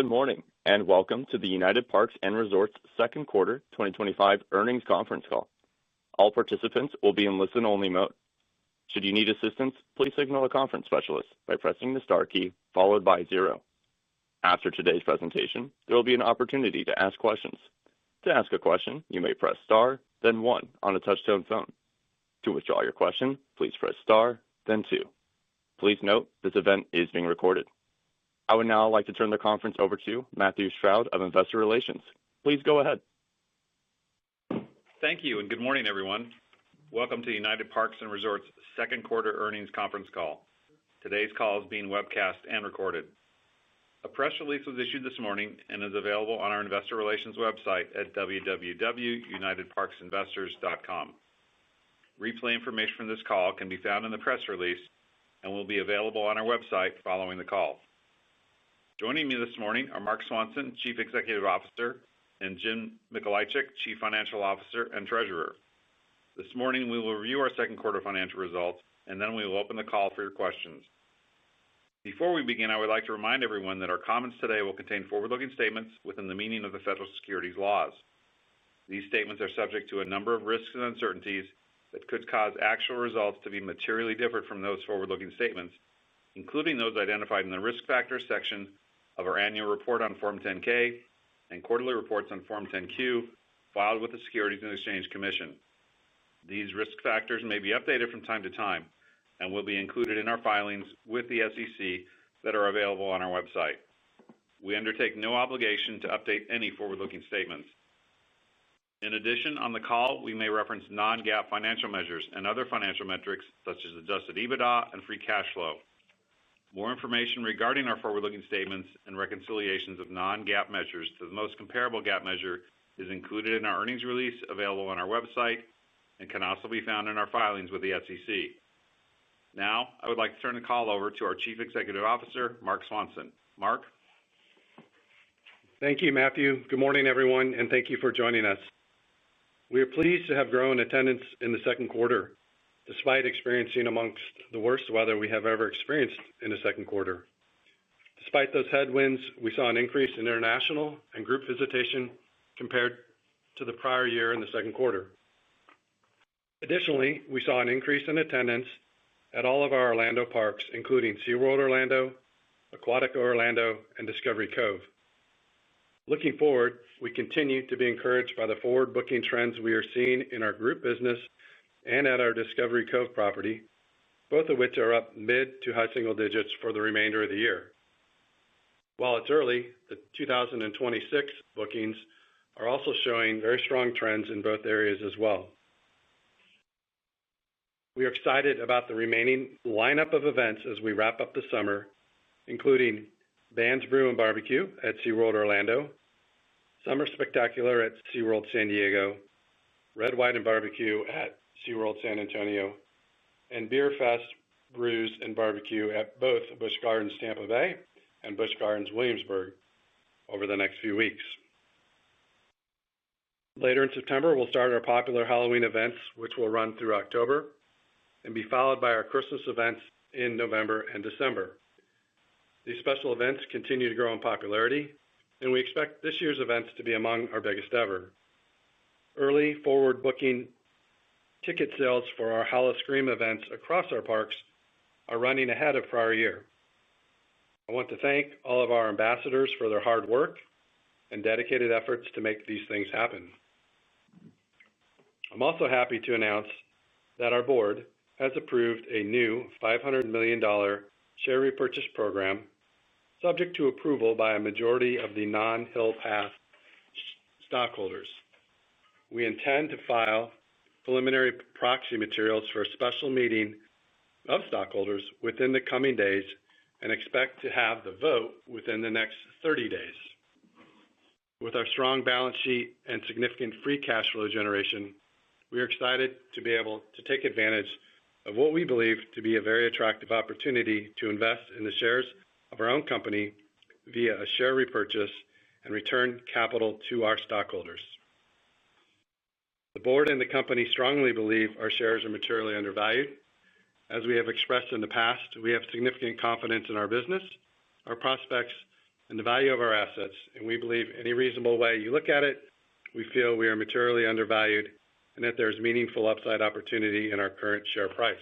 Good morning, and welcome to the United Parks & Resorts second quarter 2025 earnings conference call. All participants will be in listen-only mode. Should you need assistance, please signal a conference specialist by pressing the star key followed by 0. After today's presentation, there will be an opportunity to ask questions. To ask a question, you may press star, then 1 on a touch-tone phone. To withdraw your question, please press star, then 2. Please note, this event is being recorded. I would now like to turn the conference over to Matthew Stroud of Investor Relations. Please go ahead. Thank you, and good morning, everyone. Welcome to United Parks & Resorts second quarter earnings conference call. Today's call is being webcast and recorded. A press release was issued this morning and is available on our Investor Relations website at www.unitedparksinvestors.com. Replay information from this call can be found in the press release and will be available on our website following the call. Joining me this morning are Marc Swanson, Chief Executive Officer, and Jim Mikolaichik, Chief Financial Officer and Treasurer. This morning, we will review our second quarter financial results, and then we will open the call for your questions. Before we begin, I would like to remind everyone that our comments today will contain forward-looking statements within the meaning of the federal securities laws. These statements are subject to a number of risks and uncertainties that could cause actual results to be materially different from those forward-looking statements, including those identified in the Risk Factors section of our annual report on Form 10-K and quarterly reports on Form 10-Q filed with the Securities and Exchange Commission. These risk factors may be updated from time to time and will be included in our filings with the SEC that are available on our website. We undertake no obligation to update any forward-looking statements. In addition, on the call, we may reference non-GAAP financial measures and other financial metrics such as adjusted EBITDA and free cash flow. More information regarding our forward-looking statements and reconciliations of non-GAAP measures to the most comparable GAAP measure is included in our earnings release available on our website and can also be found in our filings with the SEC. Now, I would like to turn the call over to our Chief Executive Officer, Marc Swanson. Marc? Thank you, Matthew. Good morning, everyone, and thank you for joining us. We are pleased to have grown attendance in the second quarter, despite experiencing amongst the worst weather we have ever experienced in the second quarter. Despite those headwinds, we saw an increase in international and group visitation compared to the prior year in the second quarter. Additionally, we saw an increase in attendance at all of our Orlando parks, including SeaWorld Orlando, Aquatica Orlando, and Discovery Cove. Looking forward, we continue to be encouraged by the forward booking trends we are seeing in our group business and at our Discovery Cove property, both of which are up mid to high single digits for the remainder of the year. While it's early, the 2026 bookings are also showing very strong trends in both areas as well. We are excited about the remaining lineup of events as we wrap up the summer, including Bands Brew and Barbecue at SeaWorld Orlando, Summer Spectacular at SeaWorld San Diego, Red, White, and Barbecue at SeaWorld San Antonio, and Beer Fest, Brews, and Barbecue at both Busch Gardens Tampa Bay and Busch Gardens Williamsburg over the next few weeks. Later in September, we'll start our popular Halloween events, which will run through October, and be followed by our Christmas events in November and December. These special events continue to grow in popularity, and we expect this year's events to be among our biggest ever. Early forward booking ticket sales for our Howl-O-Scream events across our parks are running ahead of prior year. I want to thank all of our ambassadors for their hard work and dedicated efforts to make these things happen. I'm also happy to announce that our board has approved a new $500 million share repurchase program, subject to approval by a majority of the non-Hill Path stockholders. We intend to file preliminary proxy materials for a special meeting of stockholders within the coming days and expect to have the vote within the next 30 days. With our strong balance sheet and significant free cash flow generation, we are excited to be able to take advantage of what we believe to be a very attractive opportunity to invest in the shares of our own company via a share repurchase and return capital to our stockholders. The board and the company strongly believe our shares are materially undervalued. As we have expressed in the past, we have significant confidence in our business, our prospects, and the value of our assets, and we believe any reasonable way you look at it, we feel we are materially undervalued and that there's meaningful upside opportunity in our current share price.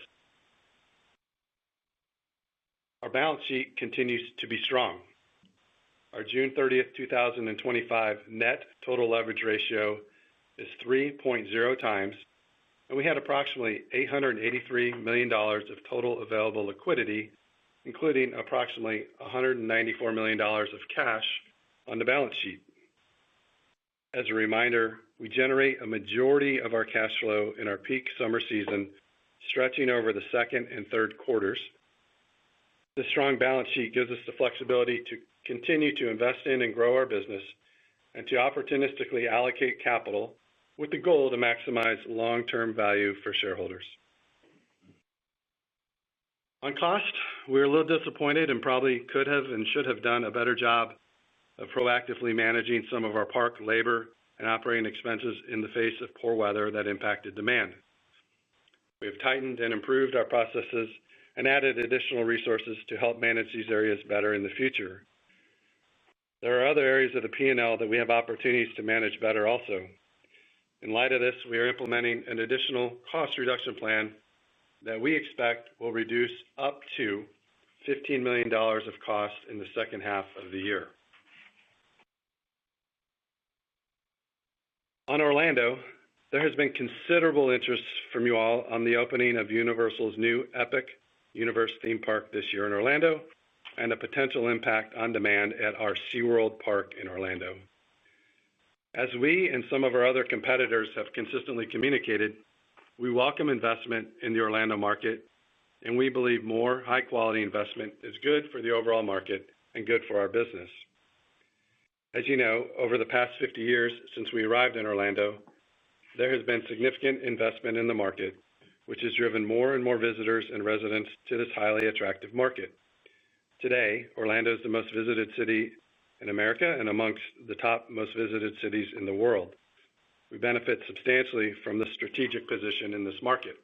Our balance sheet continues to be strong. Our June 30th, 2025 net total leverage ratio is 3.0 times, and we had approximately $883 million of total available liquidity, including approximately $194 million of cash on the balance sheet. As a reminder, we generate a majority of our cash flow in our peak summer season, stretching over the second and third quarters. This strong balance sheet gives us the flexibility to continue to invest in and grow our business and to opportunistically allocate capital with the goal to maximize long-term value for shareholders. On cost, we're a little disappointed and probably could have and should have done a better job of proactively managing some of our park labor and operating expenses in the face of poor weather that impacted demand. We have tightened and improved our processes and added additional resources to help manage these areas better in the future. There are other areas of the P&L that we have opportunities to manage better also. In light of this, we are implementing an additional cost reduction plan that we expect will reduce up to $15 million of cost in the second half of the year. On Orlando, there has been considerable interest from you all on the opening of Universal's new Epic Universe theme park this year in Orlando and a potential impact on demand at our SeaWorld park in Orlando. As we and some of our other competitors have consistently communicated, we welcome investment in the Orlando market, and we believe more high-quality investment is good for the overall market and good for our business. As you know, over the past 50 years since we arrived in Orlando, there has been significant investment in the market, which has driven more and more visitors and residents to this highly attractive market. Today, Orlando is the most visited city in America and amongst the top most visited cities in the world. We benefit substantially from the strategic position in this market.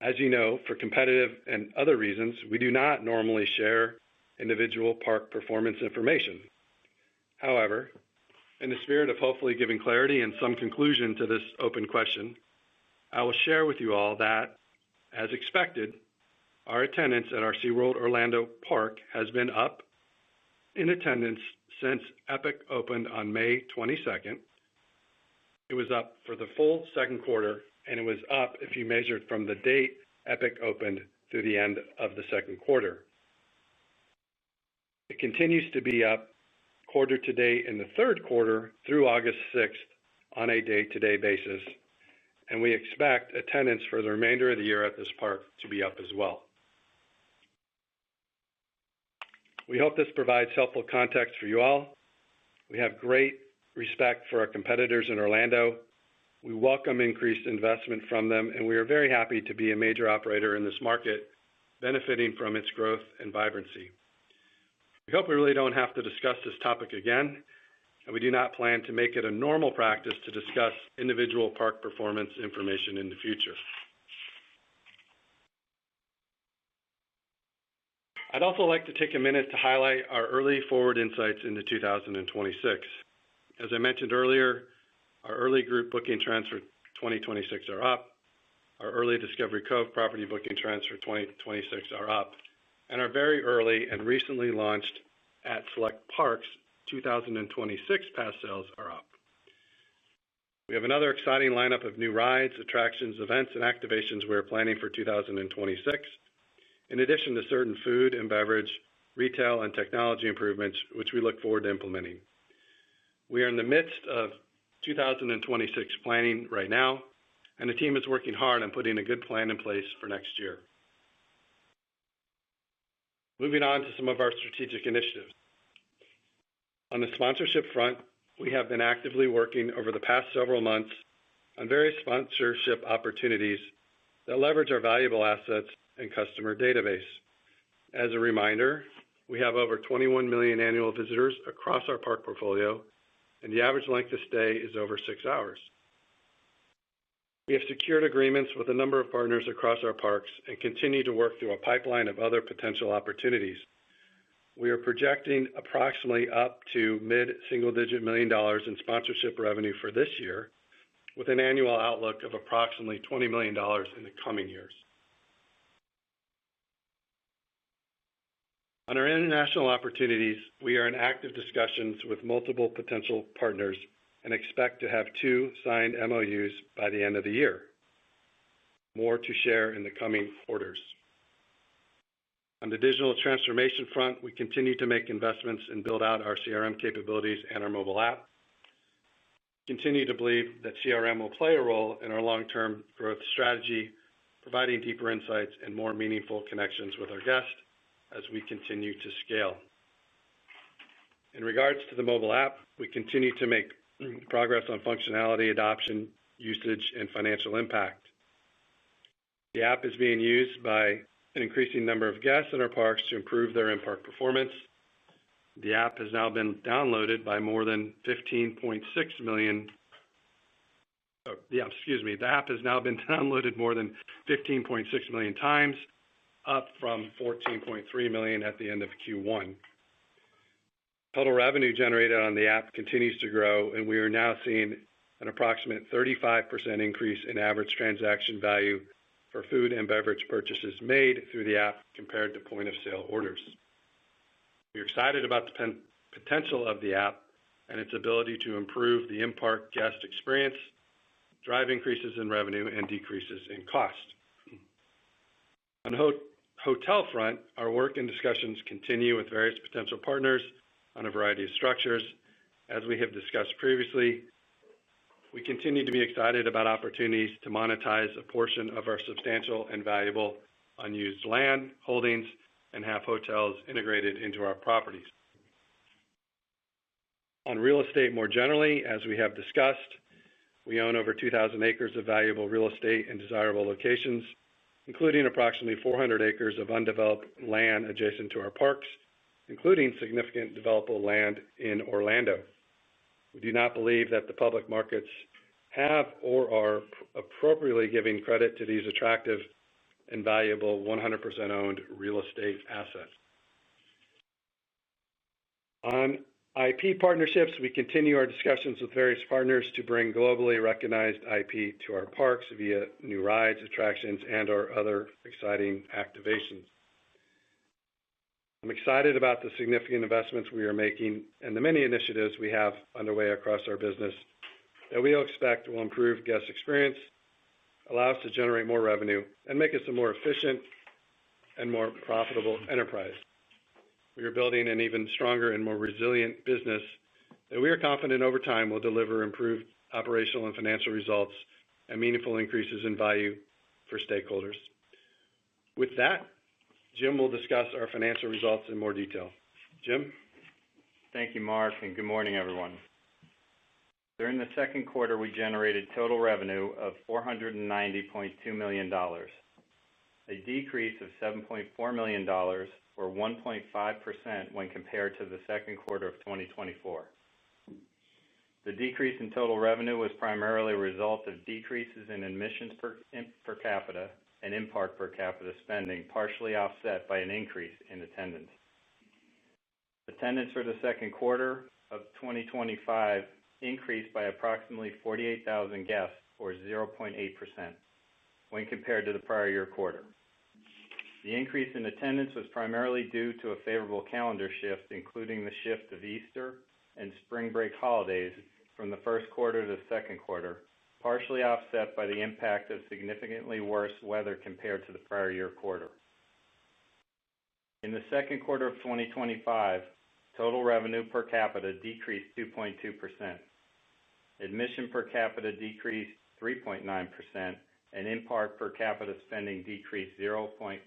As you know, for competitive and other reasons, we do not normally share individual park performance information. However, in the spirit of hopefully giving clarity and some conclusion to this open question, I will share with you all that, as expected, our attendance at our SeaWorld Orlando Park has been up in attendance since Epic opened on May 22nd. It was up for the full second quarter, and it was up if you measured from the date Epic opened through the end of the second quarter. It continues to be up quarter to date in the third quarter through August 6th on a day-to-day basis, and we expect attendance for the remainder of the year at this park to be up as well. We hope this provides helpful context for you all. We have great respect for our competitors in Orlando. We welcome increased investment from them, and we are very happy to be a major operator in this market, benefiting from its growth and vibrancy. We hope we really don't have to discuss this topic again, and we do not plan to make it a normal practice to discuss individual park performance information in the future. I'd also like to take a minute to highlight our early forward insights into 2026. As I mentioned earlier, our early group booking trends for 2026 are up, our early Discovery Cove property booking trends for 2026 are up, and our very early and recently launched at select parks 2026 pass sales are up. We have another exciting lineup of new rides, attractions, events, and activations we're planning for 2026, in addition to certain food and beverage, retail, and technology improvements, which we look forward to implementing. We are in the midst of 2026 planning right now, and the team is working hard on putting a good plan in place for next year. Moving on to some of our strategic initiatives. On the sponsorship front, we have been actively working over the past several months on various sponsorship opportunities that leverage our valuable assets and customer database. As a reminder, we have over 21 million annual visitors across our park portfolio, and the average length of stay is over 6 hours. We have secured agreements with a number of partners across our parks and continue to work through a pipeline of other potential opportunities. we are projecting approximately up to mid-single-digit $1 million in sponsorship revenue for this year, with an annual outlook of approximately $20 million in the coming years. On our international opportunities, we are in active discussions with multiple potential partners and expect to have 2 signed MOUs by the end of the year. More to share in the coming quarters. On the digital transformation front, we continue to make investments and build out our CRM capabilities and our mobile app. Continue to believe that CRM will play a role in our long-term growth strategy, providing deeper insights and more meaningful connections with our guests as we continue to scale. In regards to the mobile app, we continue to make progress on functionality, adoption, usage, and financial impact. The app is being used by an increasing number of guests in our parks to improve their in-park performance. The app has now been downloaded by more than 15.6 million. The app has now been downloaded more than 15.6 million times, up from 14.3 million at the end of Q1. Total revenue generated on the app continues to grow, and we are now seeing an approximate 35% increase in average transaction value for food and beverage purchases made through the app compared to point-of-sale orders. We're excited about the potential of the app and its ability to improve the in-park guest experience, drive increases in revenue, and decreases in cost. On the hotel front, our work and discussions continue with various potential partners on a variety of structures. As we have discussed previously, we continue to be excited about opportunities to monetize a portion of our substantial and valuable unused land holdings and have hotels integrated into our properties. On real estate more generally, as we have discussed, we own over 2,000 acres of valuable real estate in desirable locations, including approximately 400 acres of undeveloped land adjacent to our parks, including significant developable land in Orlando. We do not believe that the public markets have or are appropriately giving credit to these attractive and valuable 100% owned real estate assets. On IP partnerships, we continue our discussions with various partners to bring globally recognized IP to our parks via new rides, attractions, and or other exciting activations. I'm excited about the significant investments we are making and the many initiatives we have underway across our business that we expect will improve guest experience, allow us to generate more revenue, and make us a more efficient and more profitable enterprise. We are building an even stronger and more resilient business that we are confident over time will deliver improved operational and financial results and meaningful increases in value for stakeholders. With that, Jim will discuss our financial results in more detail. Jim? Thank you, Mark, and good morning, everyone. During the second quarter, we generated total revenue of $490.2 million, a decrease of $7.4 million, or 1.5% when compared to the second quarter of 2024. The decrease in total revenue was primarily a result of decreases in admissions per capita and in-park per capita spending, partially offset by an increase in attendance. Attendance for the second quarter of 2025 increased by approximately 48,000 guests, or 0.8%, when compared to the prior year quarter. The increase in attendance was primarily due to a favorable calendar shift, including the shift of Easter and spring break holidays from the first quarter to the second quarter, partially offset by the impact of significantly worse weather compared to the prior year quarter. In the second quarter of 2025, total revenue per capita decreased 2.2%. Admission per capita decreased 3.9%, and in-park per capita spending decreased 0.4%.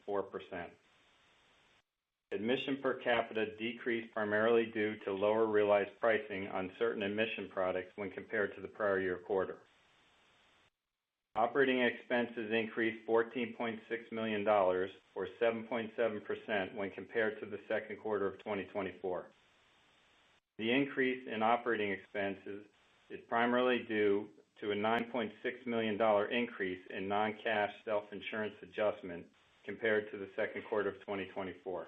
Admission per capita decreased primarily due to lower realized pricing on certain admission products when compared to the prior year quarter. Operating expenses increased $14.6 million, or 7.7%, when compared to the second quarter of 2024. The increase in operating expenses is primarily due to a $9.6 million increase in non-cash self-insurance adjustment compared to the second quarter of 2024.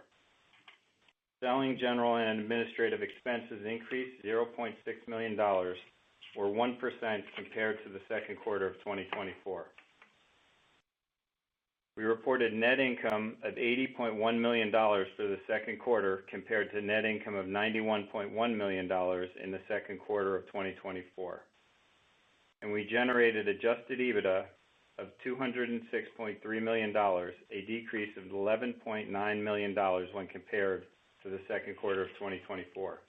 Selling, general, and administrative expenses increased $0.6 million, or 1% compared to the second quarter of 2024. We reported net income of $80.1 million for the second quarter compared to net income of $91.1 million in the second quarter of 2024. And we generated adjusted EBITDA of $206.3 million, a decrease of $11.9 million when compared to the second quarter of 2024.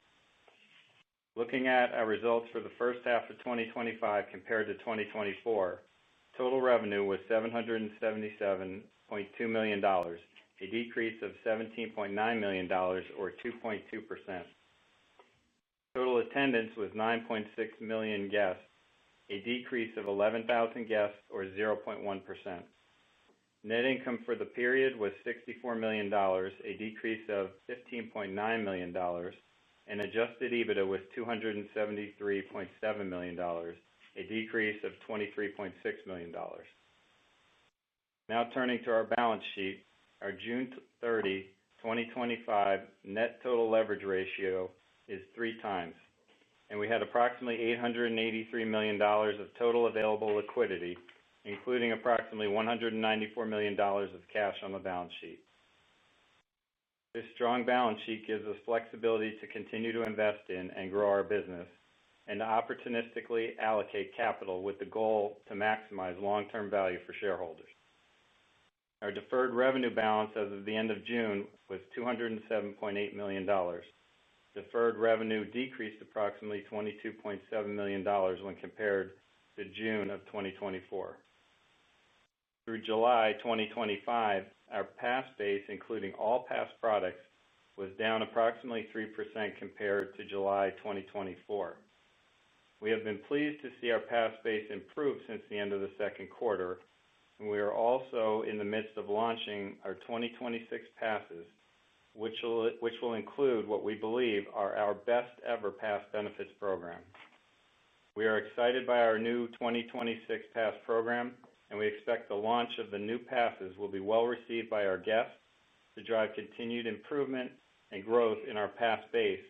Looking at our results for the first half of 2025 compared to 2024, total revenue was $777.2 million, a decrease of $17.9 million, or 2.2%. Total attendance was 9.6 million guests, a decrease of 11,000 guests, or 0.1%. Net income for the period was $64 million, a decrease of $15.9 million, and adjusted EBITDA was $273.7 million, a decrease of $23.6 million. Now turning to our balance sheet, our June 30, 2025 net total leverage ratio is 3 times, and we had approximately $883 million of total available liquidity, including approximately $194 million of cash on the balance sheet. This strong balance sheet gives us flexibility to continue to invest in and grow our business, and to opportunistically allocate capital with the goal to maximize long-term value for shareholders. Our deferred revenue balance as of the end of June was $207.8 million. Deferred revenue decreased approximately $22.7 million when compared to June of 2024. Through July 2025, our pass base, including all pass products, was down approximately 3% compared to July 2024. We have been pleased to see our pass base improve since the end of the second quarter, and we are also in the midst of launching our 2026 passes, which will include what we believe are our best ever pass benefits program. We are excited by our new 2026 pass program, and we expect the launch of the new passes will be well received by our guests to drive continued improvement and growth in our pass base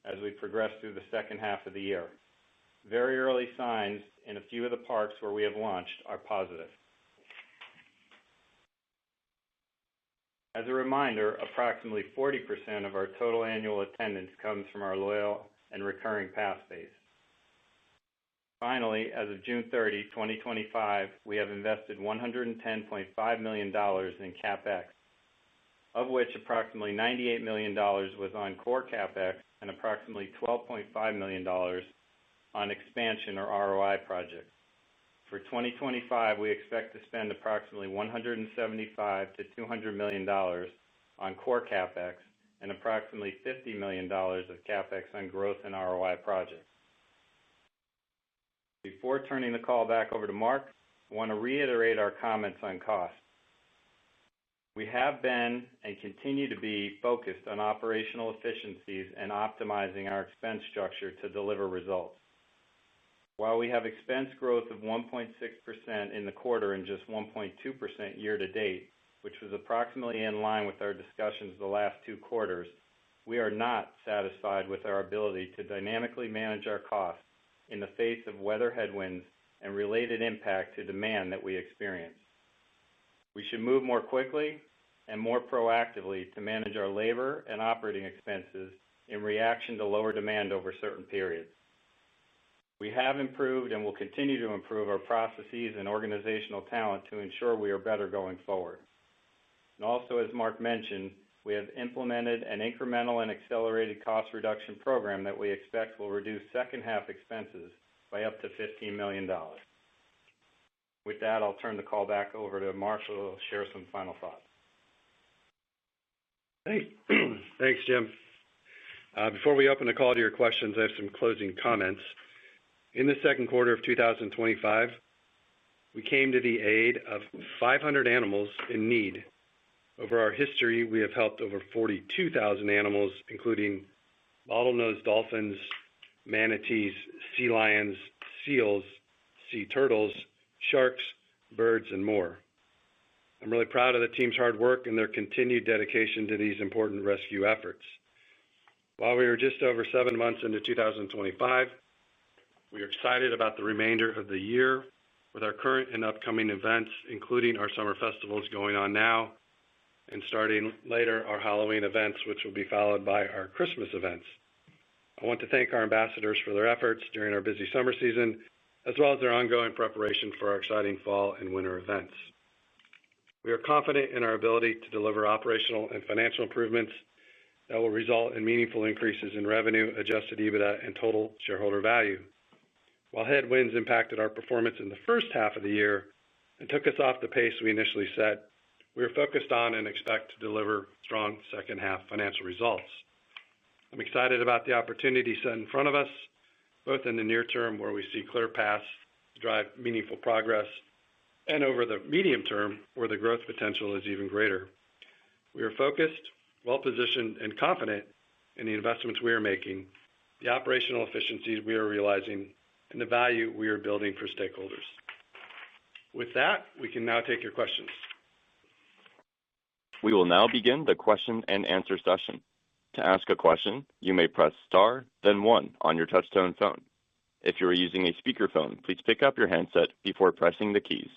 as we progress through the second half of the year. Very early signs in a few of the parks where we have launched are positive. As a reminder, approximately 40% of our total annual attendance comes from our loyal and recurring pass base. Finally, as of June 30, 2025, we have invested $110.5 million in CapEx, of which approximately $98 million was on core CapEx and approximately $12.5 million on expansion or ROI projects. For 2025, we expect to spend approximately $175 to $200 million on core CapEx and approximately $50 million of CapEx on growth and ROI projects. Before turning the call back over to Mark, I want to reiterate our comments on cost. We have been and continue to be focused on operational efficiencies and optimizing our expense structure to deliver results. While we have expense growth of 1.6% in the quarter and just 1.2% year to date, which was approximately in line with our discussions the last 2 quarters, we are not satisfied with our ability to dynamically manage our costs in the face of weather headwinds and related impact to demand that we experience. We should move more quickly and more proactively to manage our labor and operating expenses in reaction to lower demand over certain periods. We have improved and will continue to improve our processes and organizational talent to ensure we are better going forward. And also, as Mark mentioned, we have implemented an incremental and accelerated cost reduction program that we expect will reduce second half expenses by up to $15 million. With that, I'll turn the call back over to Mark, who will share some final thoughts. Thanks, Jim. Before we open the call to your questions, I have some closing comments. In the second quarter of 2025, we came to the aid of 500 animals in need. Over our history, we have helped over 42,000 animals, including bottlenose dolphins, manatees, sea lions, seals, sea turtles, sharks, birds, and more. I'm really proud of the team's hard work and their continued dedication to these important rescue efforts. While we are just over 7 months into 2025, we are excited about the remainder of the year with our current and upcoming events, including our summer festivals going on now, and starting later, our Halloween events, which will be followed by our Christmas events. I want to thank our ambassadors for their efforts during our busy summer season, as well as their ongoing preparation for our exciting fall and winter events. We are confident in our ability to deliver operational and financial improvements that will result in meaningful increases in revenue, adjusted EBITDA, and total shareholder value. While headwinds impacted our performance in the first half of the year and took us off the pace we initially set, we are focused on and expect to deliver strong second half financial results. I'm excited about the opportunity set in front of us, both in the near term where we see clear paths to drive meaningful progress, and over the medium term where the growth potential is even greater. We are focused, well-positioned, and confident in the investments we are making, the operational efficiencies we are realizing, and the value we are building for stakeholders. With that, we can now take your questions. We will now begin the question and answer session. To ask a question, you may press star, then 1 on your touchtone phone. If you are using a speakerphone, please pick up your handset before pressing the keys.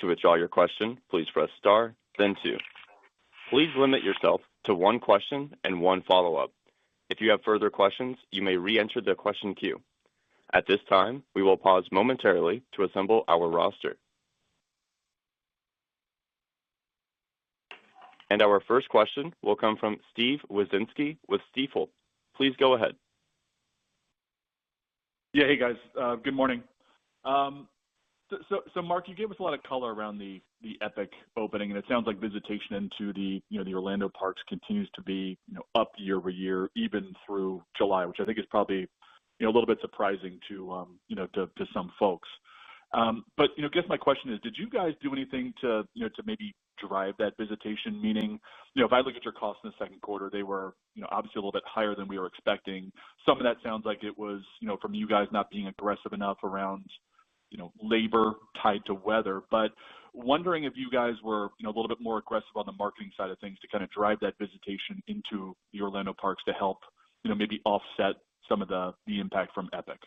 To withdraw your question, please press star, then 2. Please limit yourself to 1 question and 1 follow-up. If you have further questions, you may re-enter the question queue. At this time, we will pause momentarily to assemble our roster. And our first question will come from Steve Wieczynski with Stifel. Please go ahead. Yeah, hey guys, good morning. So Mark, you gave us a lot of color around the Epic opening, and it sounds like visitation into the Orlando parks continues to be up year over year, even through July, which I think is probably a little bit surprising to some folks. But I guess my question is, did you guys do anything to maybe drive that visitation? Meaning, if I look at your costs in the second quarter, they were obviously a little bit higher than we were expecting. Some of that sounds like it was from you guys not being aggressive enough around labor tied to weather. But wondering if you guys were a little bit more aggressive on the marketing side of things to kind of drive that visitation into the Orlando parks to help maybe offset some of the impact from Epic.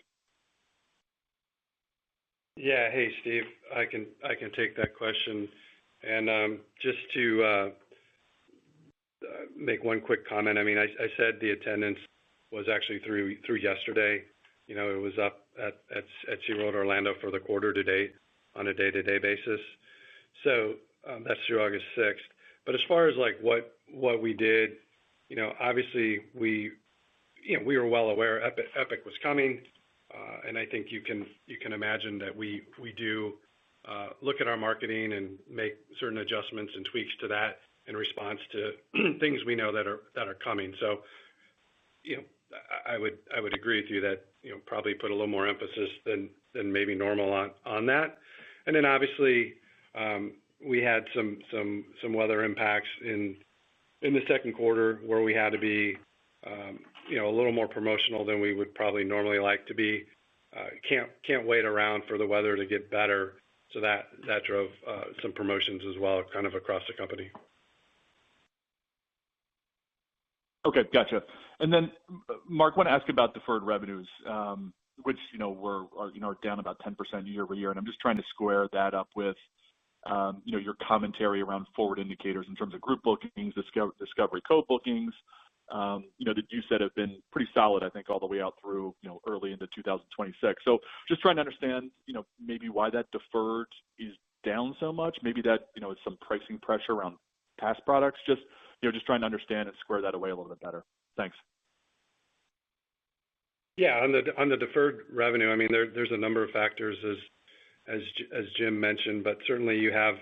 Yeah, hey Steve, I can take that question, and just to make one quick comment. I mean, I said the attendance was actually through yesterday. It was up at SeaWorld Orlando for the quarter to date on a day-to-day basis. So that's through August 6th. But as far as like what we did, obviously we were well aware Epic was coming. And I think you can imagine that we do look at our marketing and make certain adjustments and tweaks to that in response to things we know that are coming. So, I would agree with you that probably put a little more emphasis than maybe normal on that. And then obviously we had some weather impacts in the second quarter where we had to be a little more promotional than we would probably normally like to be. Can't wait around for the weather to get better. So that drove some promotions as well, kind of across the company. Okay, gotcha. And then, Mark, I want to ask about deferred revenues, which are down about 10% year over year, and I'm just trying to square that up with your commentary around forward indicators in terms of group bookings, Discovery Cove bookings. That you said have been pretty solid, I think, all the way out through early into 2026. So just trying to understand, maybe why that deferred is down so much. Maybe that is some pricing pressure around past products. Just trying to understand and square that away a little bit better. Thanks. Yeah, on the deferred revenue, I mean, there's a number of factors as Jim mentioned, but certainly you have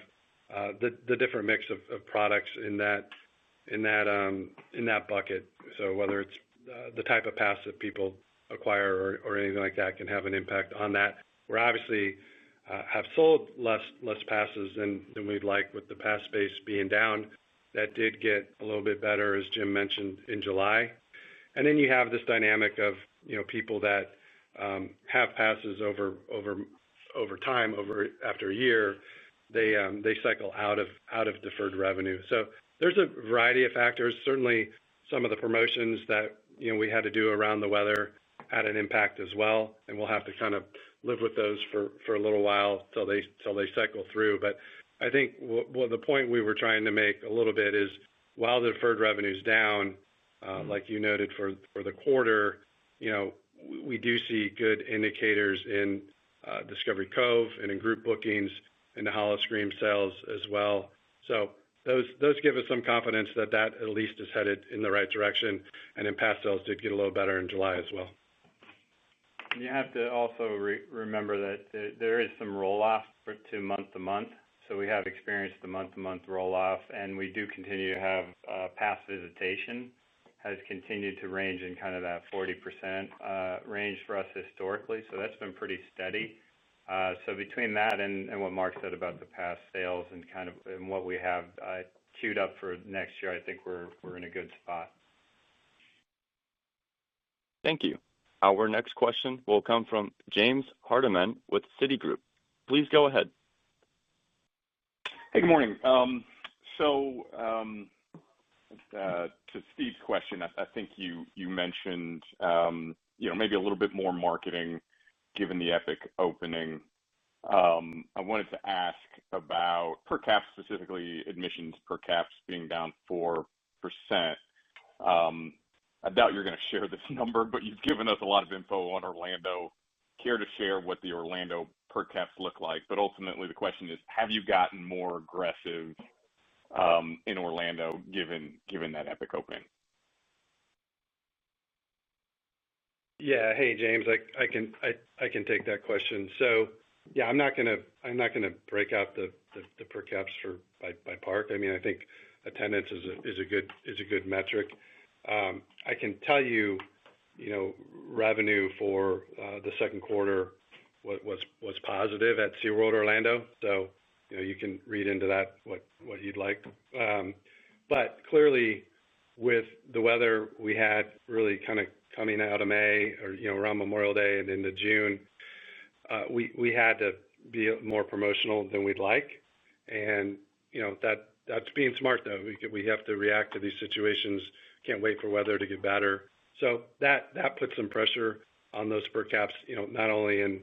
the different mix of products in that bucket. So whether it's the type of pass that people acquire or anything like that can have an impact on that. We're obviously have sold less passes than we'd like, with the pass space being down. That did get a little bit better, as Jim mentioned, in July. And then you have this dynamic of people that have passes over time, after a year, they cycle out of deferred revenue. So there's a variety of factors. Certainly, some of the promotions that we had to do around the weather had an impact as well, and we'll have to kind of live with those for a little while till they cycle through. But I think the point we were trying to make a little bit is, while the deferred revenue's down, like you noted for the quarter, we do see good indicators in Discovery Cove and in group bookings and the Howl-O-Scream sales as well. So those give us some confidence that at least is headed in the right direction, and then pass sales did get a little better in July as well. You have to also remember that there is some roll-off to month. So we have experienced the month-to-month roll-off, and we do continue to have pass visitation has continued to range in kind of that 40% range for us historically. So that's been pretty steady. So between that and what Mark said about the past sales and what we have queued up for next year, I think we're in a good spot. Thank you. Our next question will come from James Hardiman with Citigroup. Please go ahead. Hey, good morning. To Steve's question, I think you mentioned maybe a little bit more marketing given the Epic opening. I wanted to ask about per caps, specifically admissions per caps being down 4%. I doubt you're going to share this number, but you've given us a lot of info on Orlando. Care to share what the Orlando per caps look like? But ultimately, the question is, have you gotten more aggressive in Orlando given that Epic opening? Yeah. Hey, James, I can take that question. So yeah, I'm not gonna break out the per caps by park. I mean, I think attendance is a good metric. I can tell you, revenue for the second quarter was positive at SeaWorld Orlando. So you can read into that what you'd like. But clearly, with the weather we had really kind of coming out of May or around Memorial Day and into June, we had to be more promotional than we'd like, and that's being smart though. We have to react to these situations. Can't wait for weather to get better. So that puts some pressure on those per caps. Not only in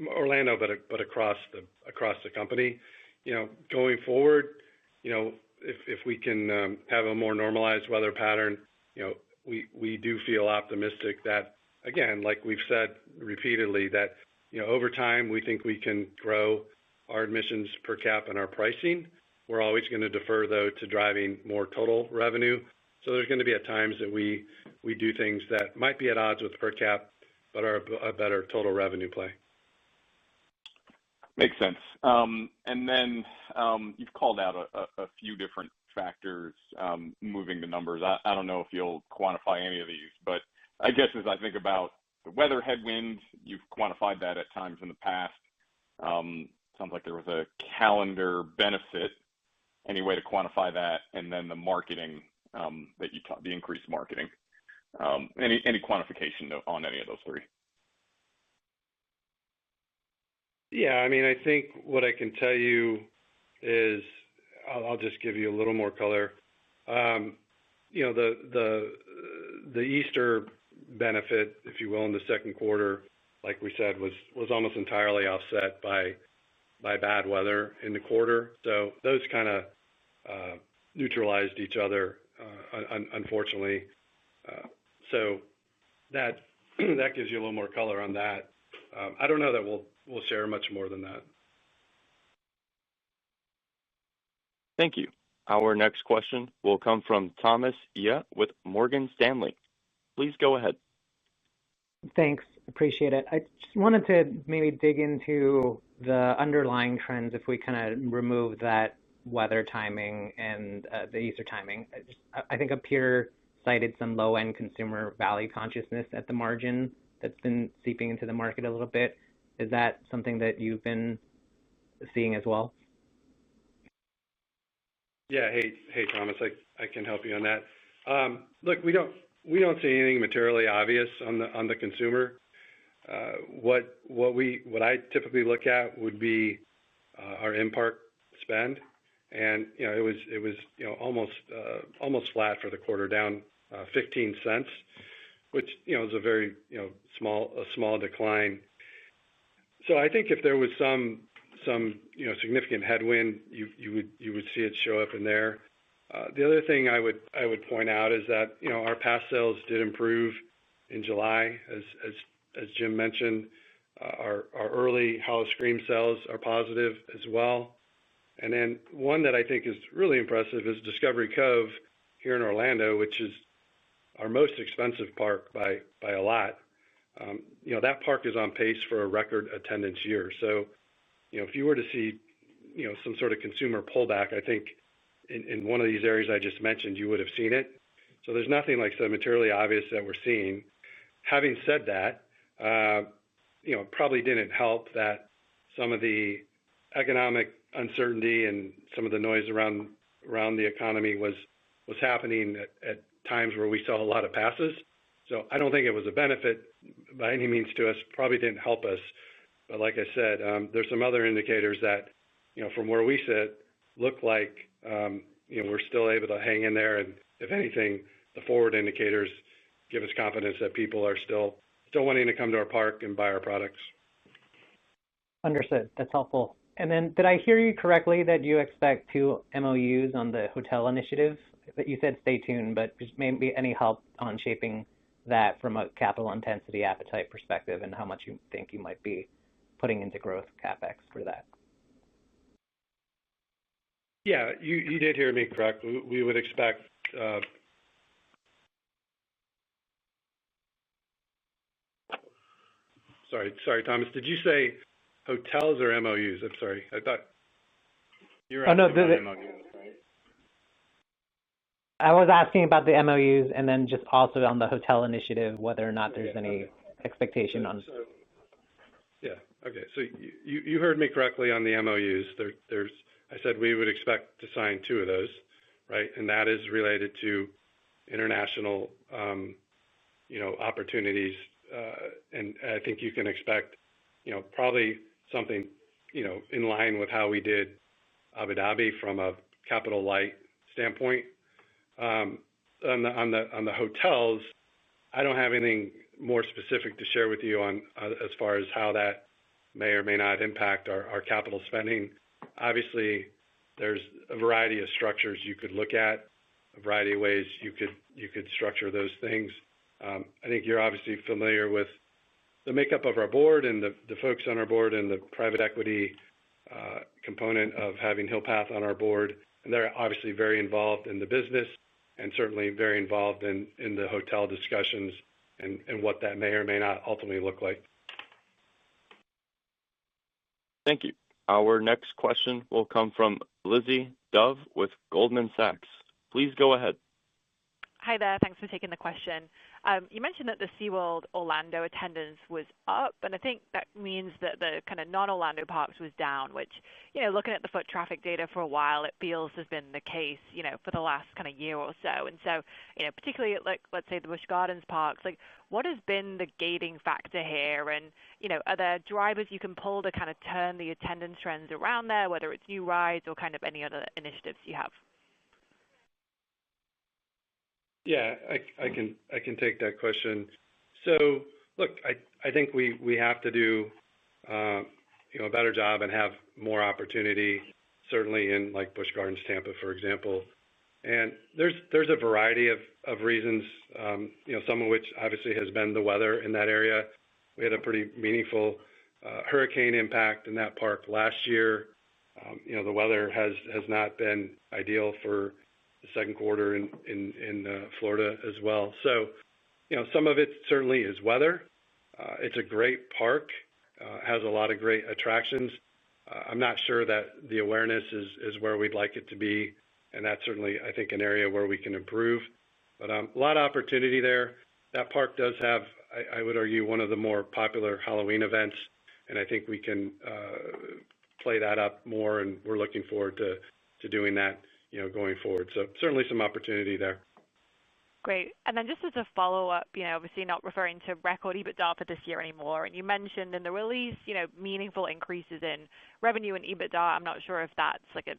Orlando, but across the company. Going forward, if we can have a more normalized weather pattern, we do feel optimistic that, again, like we've said repeatedly, that over time we think we can grow our admissions per cap and our pricing. We're always going to defer though to driving more total revenue. So there's going to be at times that we do things that might be at odds with per cap, but are a better total revenue play. Makes sense. And then you've called out a few different factors moving the numbers. I don't know if you'll quantify any of these, but I guess as I think about the weather headwinds, you've quantified that at times in the past. Sounds like there was a calendar benefit. Any way to quantify that? And then the marketing that you taught, the increased marketing. Any quantification on any of those three? Yeah, I mean, I think what I can tell you is I'll just give you a little more color. The Easter benefit, if you will, in the second quarter, like we said, was almost entirely offset by bad weather in the quarter. So those kind of neutralized each other, unfortunately. So that gives you a little more color on that. I don't know that we'll share much more than that. Thank you. Our next question will come from Thomas Yeh with Morgan Stanley. Please go ahead. Thanks. Appreciate it. I just wanted to maybe dig into the underlying trends if we kind of remove that weather timing and the Easter timing. I think a peer cited some low-end consumer value consciousness at the margin that's been seeping into the market a little bit. Is that something that you've been seeing as well? Yeah. Hey, Thomas. I can help you on that. Look, we don't see anything materially obvious on the consumer. What I typically look at would be our in-park spend, and it was almost flat for the quarter, down 15 cents, which, is a very, small decline. So I think if there was some significant headwind, you would see it show up in there. The other thing I would point out is that, our pass sales did improve in July, as Jim mentioned. Our early Howl-O-Scream sales are positive as well. And then one that I think is really impressive is Discovery Cove here in Orlando, which is our most expensive park by a lot. That park is on pace for a record attendance year. So, if you were to see, some sort of consumer pullback, I think in one of these areas I just mentioned, you would have seen it. So there's nothing like so materially obvious that we're seeing. Having said that, probably didn't help that some of the economic uncertainty and some of the noise around the economy was happening at times where we saw a lot of passes. So I don't think it was a benefit by any means to us, probably didn't help us. But like I said, there's some other indicators that, from where we sit, look like, we're still able to hang in there. And if anything, the forward indicators give us confidence that people are still wanting to come to our park and buy our products. Understood. That's helpful. And then did I hear you correctly that you expect 2 MOUs on the hotel initiative? That you said stay tuned, but just maybe any help on shaping that from a capital intensity appetite perspective and how much you think you might be putting into growth CapEx for that? Yeah, you did hear me correct. We would expect sorry, Thomas, did you say hotels or MOUs? I'm sorry. I thought you're asking about MOUs, right? I was asking about the MOUs and then just also on the hotel initiative, whether or not there's any expectation on. Yeah. Okay. So you heard me correctly on the MOUs. I said we would expect to sign 2 of those, right? And that is related to international, opportunities. And I think you can expect, probably something, in line with how we did Abu Dhabi from a capital light standpoint. On the hotels, I don't have anything more specific to share with you on as far as how that may or may not impact our capital spending. Obviously, there's a variety of structures you could look at, a variety of ways you could structure those things. I think you're obviously familiar with the makeup of our board and the folks on our board and the private equity component of having HillPath on our board. And they're obviously very involved in the business and certainly very involved in the hotel discussions and what that may or may not ultimately look like. Thank you. Our next question will come from Lizzie Dove with Goldman Sachs. Please go ahead. Hi there. Thanks for taking the question. You mentioned that the SeaWorld Orlando attendance was up, and I think that means that the kind of non-Orlando parks was down, which, looking at the foot traffic data for a while, it feels has been the case, for the last kind of year or so. And so, particularly at, let's say the Busch Gardens parks, what has been the gating factor here? And, are there drivers you can pull to kind of turn the attendance trends around there, whether it's new rides or kind of any other initiatives you have? Yeah, I can take that question. So, look, I think we have to do a better job and have more opportunity, certainly in like Busch Gardens, Tampa, for example. And there's a variety of reasons, some of which obviously has been the weather in that area. We had a pretty meaningful hurricane impact in that park last year. The weather has not been ideal for the second quarter in Florida as well. So, some of it certainly is weather. It's a great park, has a lot of great attractions. I'm not sure that the awareness is where we'd like it to be, and that's certainly, I think, an area where we can improve. But a lot of opportunity there. That park does have, I would argue, one of the more popular Halloween events, and I think we can play that up more, and we're looking forward to doing that, going forward. So certainly some opportunity there. Great. And then just as a follow-up, obviously not referring to record EBITDA for this year anymore, and you mentioned in the release, meaningful increases in revenue and EBITDA. I'm not sure if that's like a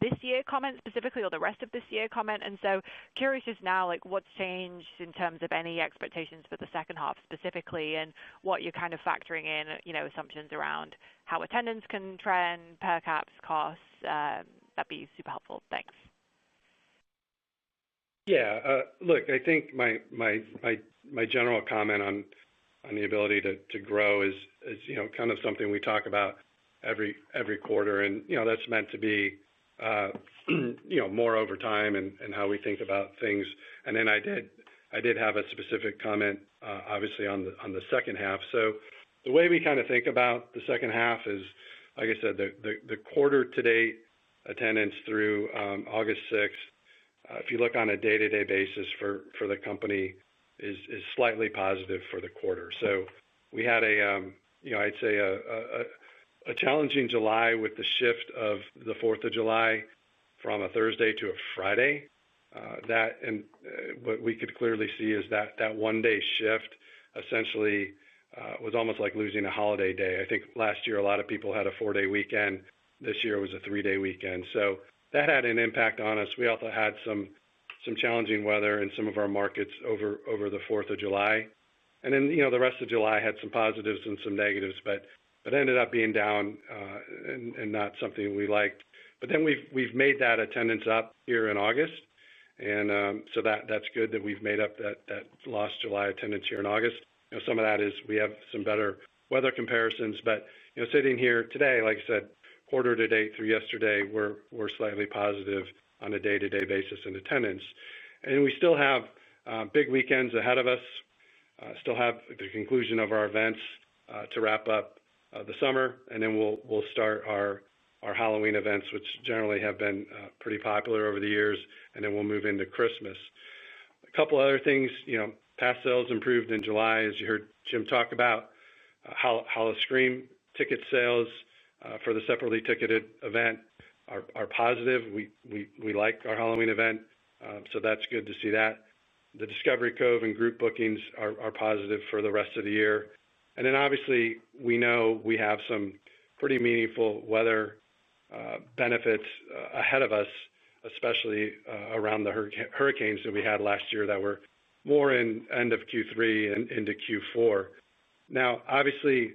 this year comment specifically, or the rest of this year comment. And so curious just now, like what's changed in terms of any expectations for the second half specifically, and what you're kind of factoring in, assumptions around how attendance can trend, per caps, costs. That'd be super helpful. Thanks. Yeah. Look, I think my general comment on the ability to grow is kind of something we talk about every quarter, and that's meant to be more over time and how we think about things. And then I did have a specific comment, obviously on the second half. So the way we kind of think about the second half is, like I said, the quarter to date attendance through August 6th, if you look on a day-to-day basis for the company, is slightly positive for the quarter. So we had I'd say a challenging July with the shift of the 4th of July from a Thursday to a Friday. What we could clearly see is that one day shift essentially was almost like losing a holiday day. I think last year a lot of people had a 4-day weekend. This year it was a 3-day weekend. So that had an impact on us. We also had some challenging weather in some of our markets over the 4th of July. And then, the rest of July had some positives and some negatives, but ended up being down and not something we liked. But then we've made that attendance up here in August. And so that's good that we've made up that lost July attendance here in August. Some of that is we have some better weather comparisons, but sitting here today, like I said, quarter to date through yesterday, we're slightly positive on a day-to-day basis in attendance. And we still have big weekends ahead of us, still have the conclusion of our events to wrap up the summer, and then we'll start our Halloween events, which generally have been pretty popular over the years, and then we'll move into Christmas. A couple other things, pass sales improved in July, as you heard Jim talk about. Howl-O-Scream ticket sales for the separately ticketed event are positive. We like our Halloween event, so that's good to see that. The Discovery Cove and group bookings are positive for the rest of the year. And then obviously we know we have some pretty meaningful weather benefits ahead of us, especially around the hurricanes that we had last year that were more in end of Q3 and into Q4. Now, obviously,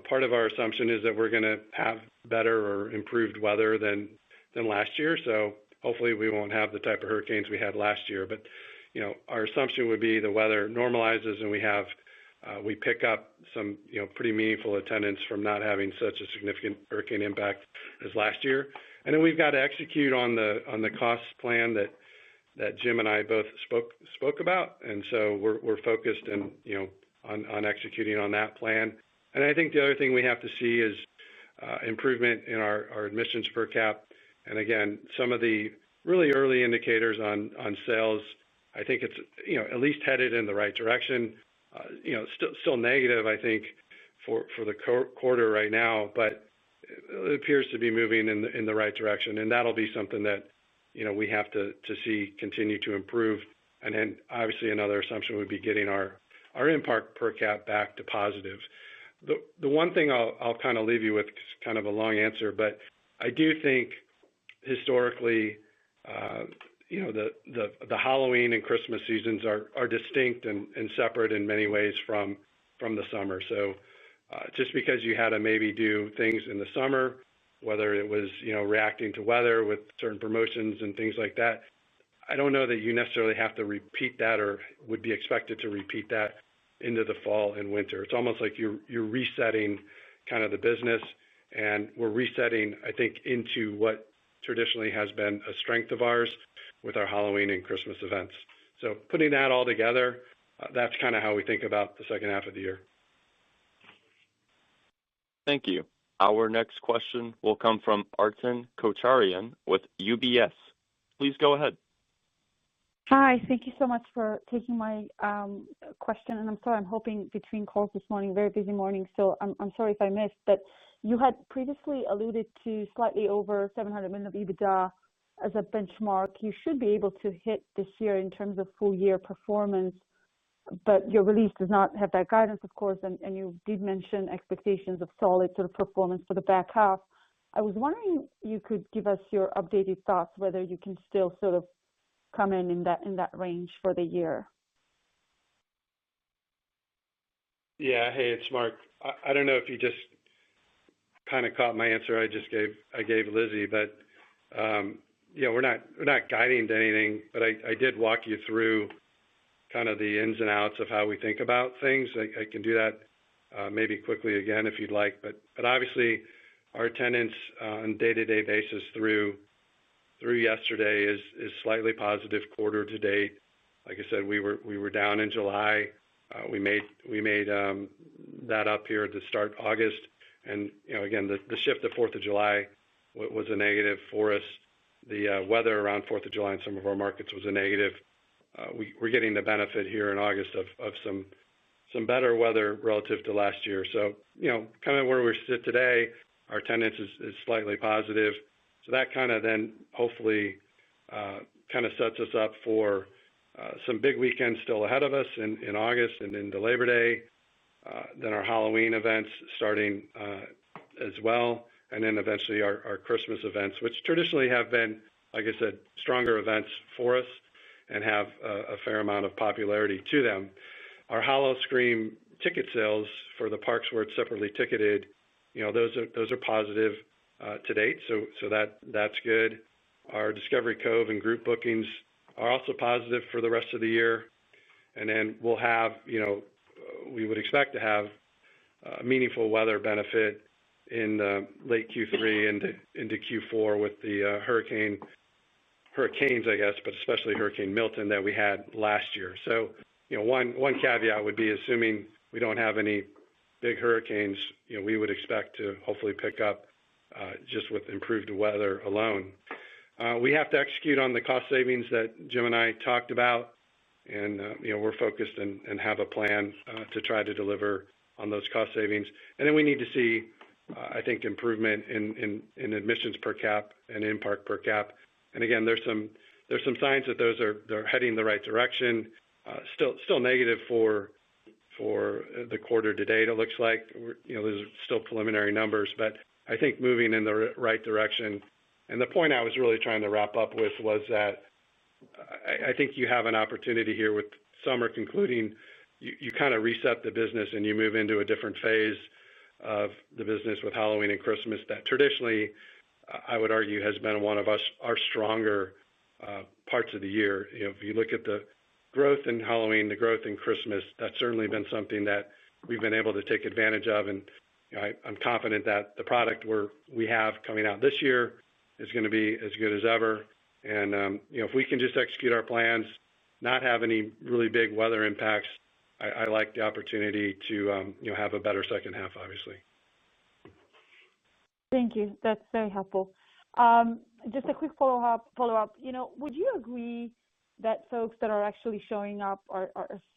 part of our assumption is that we're going to have better or improved weather than last year. So hopefully we won't have the type of hurricanes we had last year. But, our assumption would be the weather normalizes and we pick up some, pretty meaningful attendance from not having such a significant hurricane impact as last year. And then we've got to execute on the cost plan that Jim and I both spoke about. And so we're focused and, on executing on that plan. And I think the other thing we have to see is improvement in our admissions per cap. And again, some of the really early indicators on sales, I think it's, at least headed in the right direction. Still negative, I think, for the quarter right now, but it appears to be moving in the right direction. And that'll be something that, we have to see continue to improve. And then obviously another assumption would be getting our in-park per cap back to positive. The one thing I'll kind of leave you with, kind of a long answer, but I do think historically, the Halloween and Christmas seasons are distinct and separate in many ways from the summer. So just because you had to maybe do things in the summer, whether it was, reacting to weather with certain promotions and things like that, I don't know that you necessarily have to repeat that or would be expected to repeat that into the fall and winter. It's almost like you're resetting kind of the business, and we're resetting, I think, into what traditionally has been a strength of ours with our Halloween and Christmas events. So putting that all together, that's kind of how we think about the second half of the year. Thank you. Our next question will come from Arten Kocharian with UBS. Please go ahead. Hi, thank you so much for taking my question. And I'm sorry, I'm hopping between calls this morning, very busy morning. So I'm sorry if I missed, but you had previously alluded to slightly over 700 million of EBITDA as a benchmark you should be able to hit this year in terms of full year performance. But your release does not have that guidance, of course, and you did mention expectations of solid sort of performance for the back half. I was wondering you could give us your updated thoughts whether you can still sort of come in that range for the year. Yeah, hey, it's Mark. I don't know if you just kind of caught my answer I gave Lizzie, but we're not guiding to anything, but I did walk you through kind of the ins and outs of how we think about things. I can do that maybe quickly again if you'd like, but obviously our attendance on day-to-day basis through yesterday is slightly positive quarter to date. Like I said, we were down in July. We made that up here to start August, and again the shift to 4th of July was a negative for us. The weather around 4th of July in some of our markets was a negative. We're getting the benefit here in August of some better weather relative to last year. So kind of where we sit today, our attendance is slightly positive. So that kind of then hopefully kind of sets us up for some big weekends still ahead of us in August and into Labor Day. Then our Halloween events starting as well, and then eventually our Christmas events, which traditionally have been, like I said, stronger events for us and have a fair amount of popularity to them. Our Hollow Scream ticket sales for the parks where it's separately ticketed, those are positive to date, so that's good. Our Discovery Cove and group bookings are also positive for the rest of the year, and then we'll have, we would expect to have meaningful weather benefit in late Q3 into Q4 with the hurricanes, I guess, but especially Hurricane Milton that we had last year. So, one caveat would be assuming we don't have any big hurricanes, we would expect to hopefully pick up just with improved weather alone. We have to execute on the cost savings that Jim and I talked about, and we're focused and have a plan to try to deliver on those cost savings. And then we need to see, I think, improvement in admissions per cap and in-park per cap. And again, there's some signs that they're heading the right direction. Still negative for the quarter to date. It looks like those are still preliminary numbers, but I think moving in the right direction. And the point I was really trying to wrap up with was that I think you have an opportunity here with summer concluding. You kind of reset the business and you move into a different phase of the business with Halloween and Christmas that traditionally, I would argue, has been one of our stronger parts of the year. If you look at the growth in Halloween, the growth in Christmas, that's certainly been something that we've been able to take advantage of. And I'm confident that the product we have coming out this year is going to be as good as ever. And if we can just execute our plans, not have any really big weather impacts, I like the opportunity to have a better second half, obviously. Thank you. That's very helpful. Just a quick follow-up. Would you agree that folks that are actually showing up are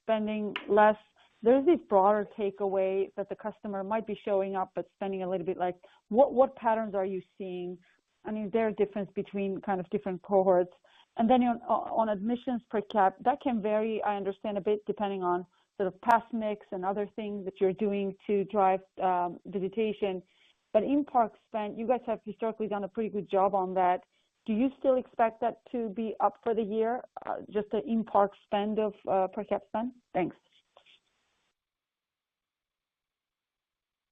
spending less? There's this broader takeaway that the customer might be showing up but spending a little bit less. What patterns are you seeing? I mean, is there a difference between kind of different cohorts? And then on admissions per cap, that can vary, I understand, a bit depending on sort of pass mix and other things that you're doing to drive visitation. But in-park spend, you guys have historically done a pretty good job on that. Do you still expect that to be up for the year, just the in-park spend of per cap spend? Thanks.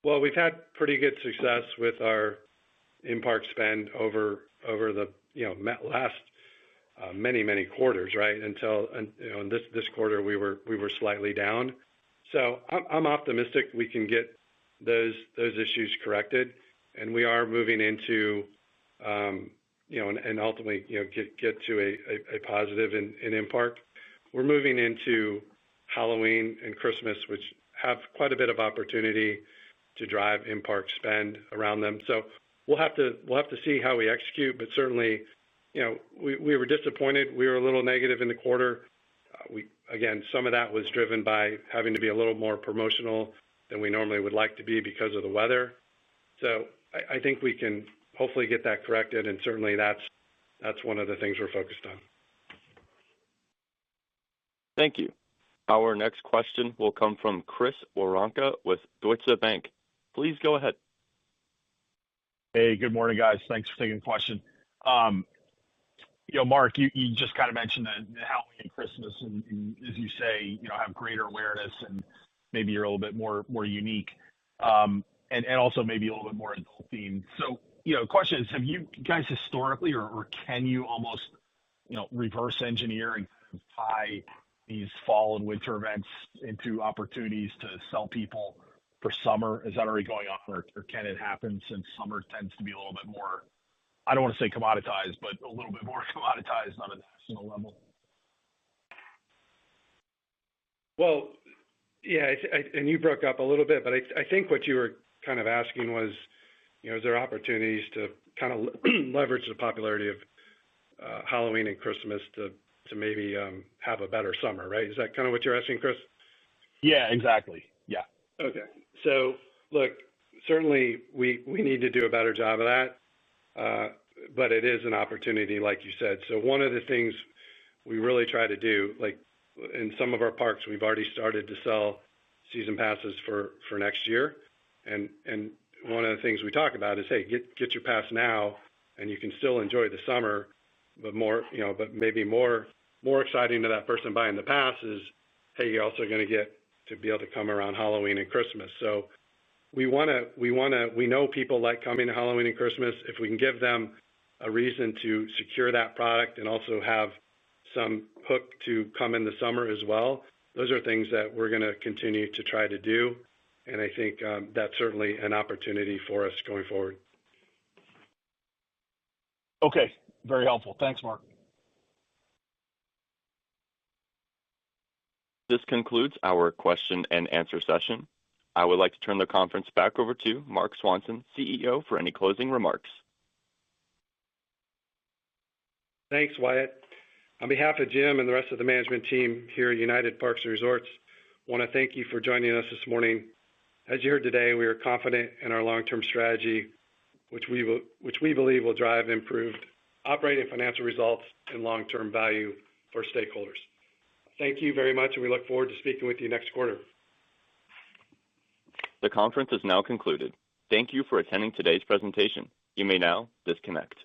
Well, we've had pretty good success with our in-park spend over the last many quarters, right? Until in this quarter we were slightly down. So I'm optimistic we can get those issues corrected, and we are moving into and ultimately get to a positive in park. We're moving into Halloween and Christmas, which have quite a bit of opportunity to drive in-park spend around them. So we'll have to see how we execute, but certainly, we were disappointed. We were a little negative in the quarter. Again, some of that was driven by having to be a little more promotional than we normally would like to be because of the weather. So I think we can hopefully get that corrected, and certainly that's one of the things we're focused on. Thank you. Our next question will come from Chris Woronka with Deutsche Bank. Please go ahead. Hey, good morning, guys. Thanks for taking the question. Um, Mark, you just kind of mentioned the Halloween and Christmas, and as you say, have greater awareness and maybe you're a little bit more unique, and also maybe a little bit more adult themed. So, the question is, have you guys historically, or can you almost, reverse engineer and kind of tie these fall and winter events into opportunities to sell people for summer? Is that already going on, or can it happen since summer tends to be a little bit more, I don't want to say commoditized, but a little bit more commoditized on a national level? Well, yeah, and you broke up a little bit, but I think what you were kind of asking was, is there opportunities to kind of leverage the popularity of Halloween and Christmas to maybe have a better summer, right? Is that kind of what you're asking, Chris? Yeah, exactly. Yeah. Okay. So, look, certainly we need to do a better job of that, but it is an opportunity, like you said. So one of the things we really try to do, like in some of our parks, we've already started to sell season passes for next year, and one of the things we talk about is, hey, get your pass now, and you can still enjoy the summer, but but maybe more exciting to that person buying the pass is, hey, you're also going to get to be able to come around Halloween and Christmas. So we know people like coming to Halloween and Christmas. If we can give them a reason to secure that product and also have some hook to come in the summer as well, those are things that we're going to continue to try to do. And I think that's certainly an opportunity for us going forward. Okay. Very helpful. Thanks, Mark. This concludes our question and answer session. I would like to turn the conference back over to Mark Swanson, CEO, for any closing remarks. Thanks, Wyatt. On behalf of Jim and the rest of the management team here at United Parks and Resorts, I want to thank you for joining us this morning. As you heard today, we are confident in our long-term strategy, which we believe will drive improved operating financial results and long-term value for stakeholders. Thank you very much, and we look forward to speaking with you next quarter. The conference is now concluded. Thank you for attending today's presentation. You may now disconnect.